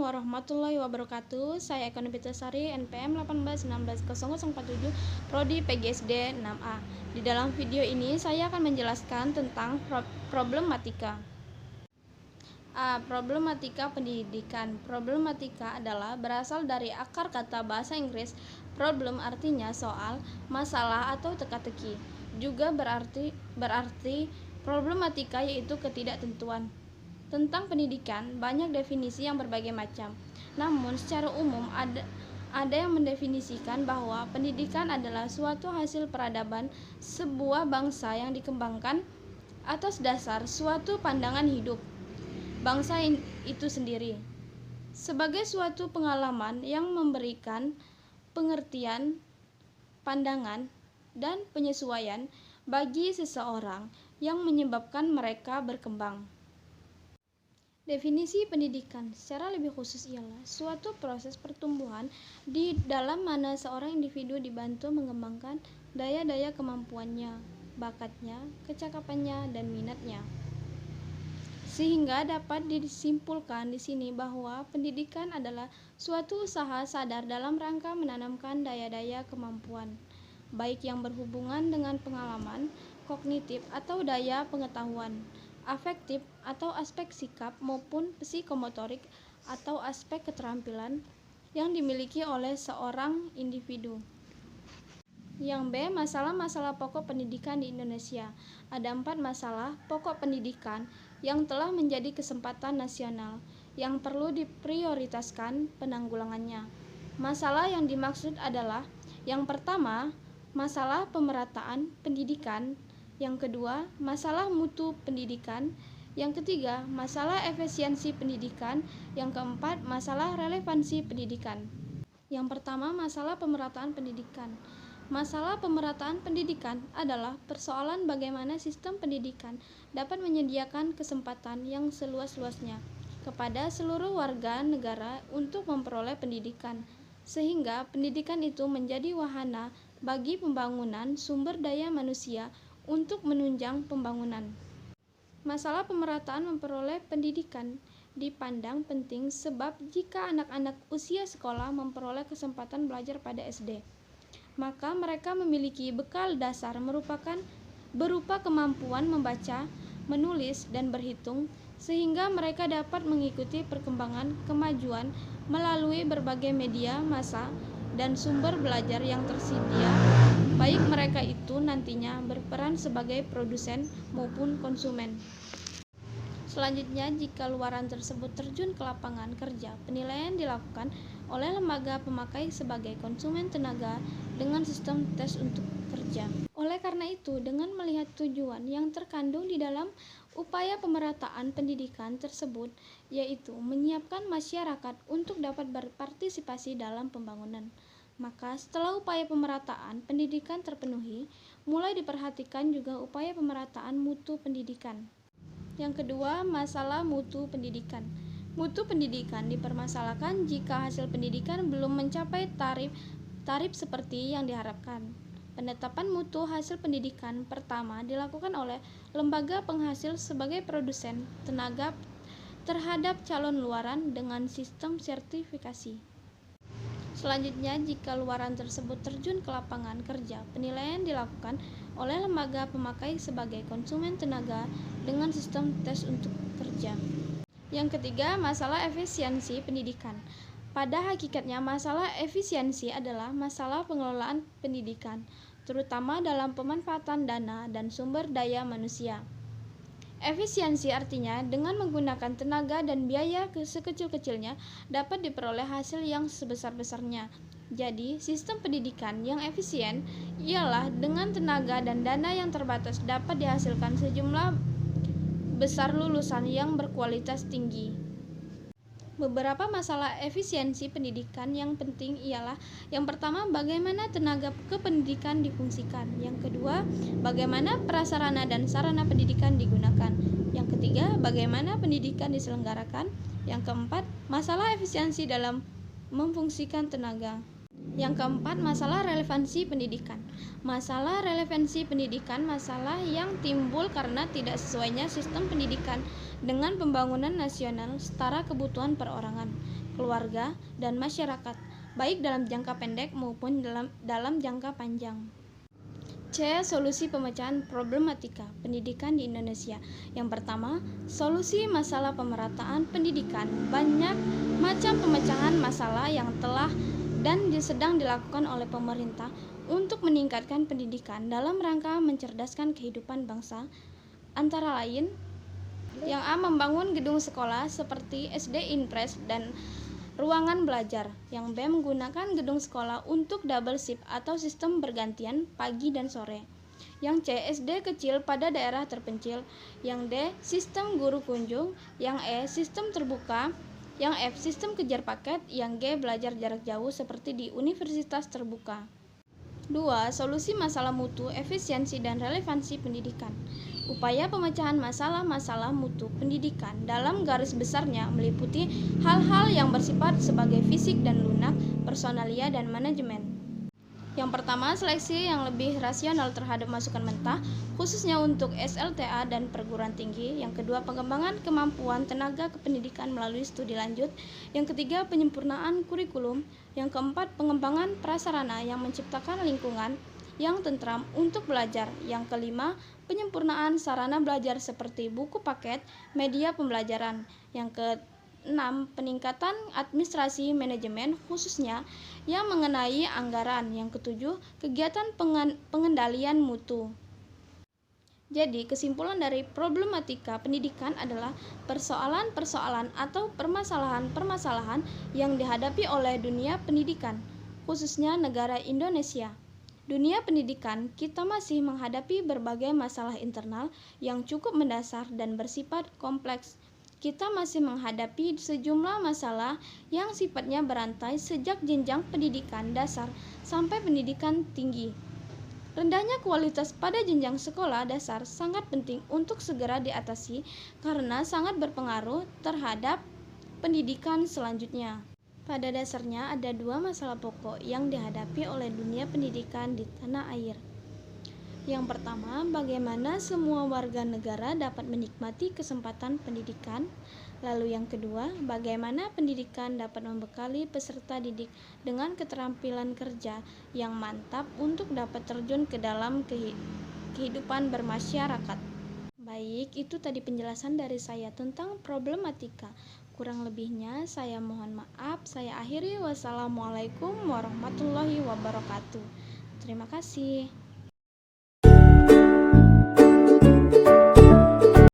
warahmatullahi wabarakatuh. Saya Eko Novitasari, NPM 18190047, Prodi PGSD 6A. Di dalam video ini saya akan menjelaskan tentang problematika. Problematika pendidikan. Problematika adalah berasal dari akar kata bahasa Inggris problem, artinya soal, masalah atau teka-teki. Juga berarti problematika yaitu ketidaktentuan. Tentang pendidikan, banyak definisi yang berbagai macam. Namun, secara umum ada yang mendefinisikan bahwa pendidikan adalah suatu hasil peradaban sebuah bangsa yang dikembangkan atas dasar suatu pandangan hidup bangsa itu sendiri sebagai suatu pengalaman yang memberikan pengertian, pandangan, dan penyesuaian bagi seseorang yang menyebabkan mereka berkembang. Definisi pendidikan secara lebih khusus ialah suatu proses pertumbuhan di dalam mana seorang individu dibantu mengembangkan daya-daya kemampuannya, bakatnya, kecakapannya, dan minatnya. Sehingga dapat disimpulkan di sini bahwa pendidikan adalah suatu usaha sadar dalam rangka menanamkan daya-daya kemampuan, baik yang berhubungan dengan pengalaman, kognitif atau daya pengetahuan, afektif atau aspek sikap maupun psikomotorik atau aspek keterampilan yang dimiliki oleh seorang individu. Yang B. Masalah-masalah pokok pendidikan di Indonesia. Ada 4 masalah pokok pendidikan yang telah menjadi kesempatan nasional yang perlu diprioritaskan penanggulangannya. Masalah yang dimaksud adalah yang pertama, masalah pemerataan pendidikan. Yang kedua, masalah mutu pendidikan. Yang ketiga, masalah efisiensi pendidikan. Yang keempat, masalah relevansi pendidikan. Yang pertama, masalah pemerataan pendidikan. Masalah pemerataan pendidikan adalah persoalan bagaimana sistem pendidikan dapat menyediakan kesempatan yang seluas-luasnya kepada seluruh warga negara untuk memperoleh pendidikan, sehingga pendidikan itu menjadi wahana bagi pembangunan sumber daya manusia untuk menunjang pembangunan. Masalah pemerataan memperoleh pendidikan dipandang penting sebab jika anak-anak usia sekolah memperoleh kesempatan belajar pada SD, maka mereka memiliki bekal dasar berupa kemampuan membaca, menulis, dan berhitung, sehingga mereka dapat mengikuti perkembangan kemajuan melalui berbagai media massa dan sumber belajar yang tersedia, baik mereka itu nantinya berperan sebagai produsen maupun konsumen. Selanjutnya, jika luaran tersebut terjun ke lapangan kerja, penilaian dilakukan oleh lembaga pemakai sebagai konsumen tenaga dengan sistem tes untuk kerja. Oleh karena itu, dengan melihat tujuan yang terkandung di dalam upaya pemerataan pendidikan tersebut, yaitu menyiapkan masyarakat untuk dapat berpartisipasi dalam pembangunan, maka setelah upaya pemerataan pendidikan terpenuhi, mulai diperhatikan juga upaya pemerataan mutu pendidikan. Yang kedua, masalah mutu pendidikan. Mutu pendidikan dipermasalahkan jika hasil pendidikan belum mencapai tarif seperti yang diharapkan. Penetapan mutu hasil pendidikan pertama dilakukan oleh lembaga penghasil sebagai produsen tenaga terhadap calon luaran dengan sistem sertifikasi. Selanjutnya, jika luaran tersebut terjun ke lapangan kerja, penilaian dilakukan oleh lembaga pemakai sebagai konsumen tenaga dengan sistem tes untuk kerja. Yang ketiga, masalah efisiensi pendidikan. Pada hakikatnya, masalah efisiensi adalah masalah pengelolaan pendidikan, terutama dalam pemanfaatan dana dan sumber daya manusia. Efisiensi artinya dengan menggunakan tenaga dan biaya sekecil-kecilnya dapat diperoleh hasil yang sebesar-besarnya. Jadi, sistem pendidikan yang efisien ialah dengan tenaga dan dana yang terbatas dapat dihasilkan sejumlah besar lulusan yang berkualitas tinggi. Beberapa masalah efisiensi pendidikan yang penting ialah yang pertama, bagaimana tenaga kependidikan difungsikan. Yang kedua, bagaimana prasarana dan sarana pendidikan digunakan. Yang ketiga, bagaimana pendidikan diselenggarakan. Yang keempat, masalah efisiensi dalam memfungsikan tenaga. Yang keempat, masalah relevansi pendidikan. Masalah relevansi pendidikan masalah yang timbul karena tidak sesuainya sistem pendidikan dengan pembangunan nasional setara kebutuhan perorangan. keluarga, dan masyarakat, baik dalam jangka pendek maupun dalam jangka panjang. C. Solusi pemecahan problematika pendidikan di Indonesia. Yang pertama, solusi masalah pemerataan pendidikan. Banyak macam pemecahan masalah yang telah dan sedang dilakukan oleh pemerintah untuk meningkatkan pendidikan dalam rangka mencerdaskan kehidupan bangsa. Antara lain, yang A. Membangun gedung sekolah seperti SD Inpres dan ruangan belajar. Yang B. Menggunakan gedung sekolah untuk double shift atau sistem bergantian pagi dan sore. Yang C. SD kecil pada daerah terpencil. Yang D. Sistem guru kunjung. Yang E. Sistem terbuka. Yang F. Sistem kejar paket. Yang G. Belajar jarak jauh seperti di universitas terbuka. 2. Solusi masalah mutu, efisiensi, dan relevansi pendidikan. Upaya pemecahan masalah-masalah mutu pendidikan dalam garis besarnya meliputi hal-hal yang bersifat sebagai fisik dan lunak, personalia, dan manajemen. Yang pertama, seleksi yang lebih rasional terhadap masukan mentah, khususnya untuk SLTA dan perguruan tinggi. Yang kedua, pengembangan kemampuan tenaga kependidikan melalui studi lanjut. Yang ketiga, penyempurnaan kurikulum. Yang keempat, pengembangan prasarana yang menciptakan lingkungan yang tentram untuk belajar. Yang kelima, penyempurnaan sarana belajar seperti buku paket, media pembelajaran. Yang keenam, peningkatan administrasi manajemen khususnya yang mengenai anggaran. Yang ketujuh, kegiatan pengendalian mutu. Jadi, kesimpulan dari problematika pendidikan adalah persoalan-persoalan atau permasalahan-permasalahan yang dihadapi oleh dunia pendidikan, khususnya negara Indonesia. Dunia pendidikan kita masih menghadapi berbagai masalah internal yang cukup mendasar dan bersifat kompleks. Kita masih menghadapi sejumlah masalah yang sifatnya berantai sejak jenjang pendidikan dasar sampai pendidikan tinggi. Rendahnya kualitas pada jenjang sekolah dasar sangat penting untuk segera diatasi karena sangat berpengaruh terhadap pendidikan selanjutnya. Pada dasarnya ada dua masalah pokok yang dihadapi oleh dunia pendidikan di tanah air. Yang pertama, bagaimana semua warga negara dapat menikmati kesempatan pendidikan. Lalu yang kedua, bagaimana pendidikan dapat membekali peserta didik dengan keterampilan kerja yang mantap untuk dapat terjun ke dalam kehidupan bermasyarakat. Baik, itu tadi penjelasan dari saya tentang problematika. Kurang lebihnya saya mohon maaf. Saya akhiri. Wassalamualaikum warahmatullahi wabarakatuh. Terima kasih.